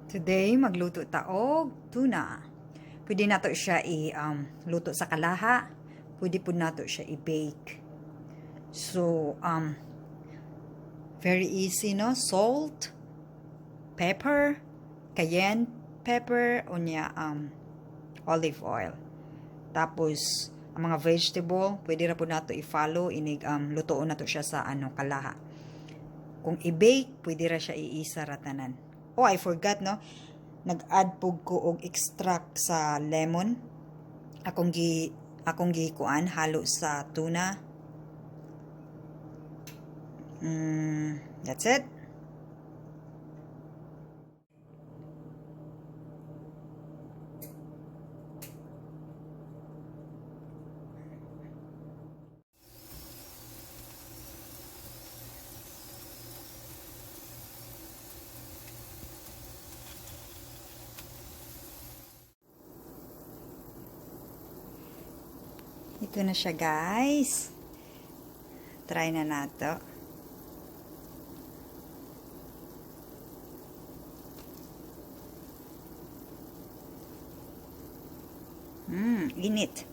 Today, magluto taog tuna. Pwede nato siya luto sa kalaha. Pwede po nato siya i-bake. So, very easy, no? Salt, pepper, cayenne pepper, unya, olive oil. Tapos, ang mga vegetable, pwede ra po nato i-follow. Lutoon nato siya sa kalaha. Kung i-bake, pwede ra siya iisa ratanan. Oh, I forgot, no? Nag-add po ko og extract sa lemon. Akong kuan halo sa tuna. That's it. Ito na siya, guys. Try na nato. Init.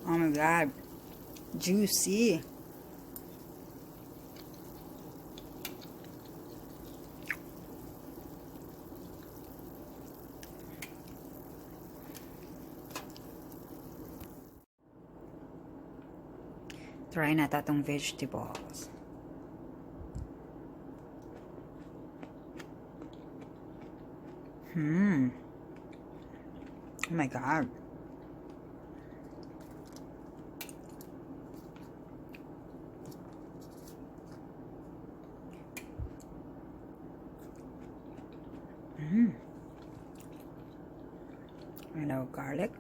Oh my God. Juicy. Try na tatong vegetables. Oh my God. I know garlic.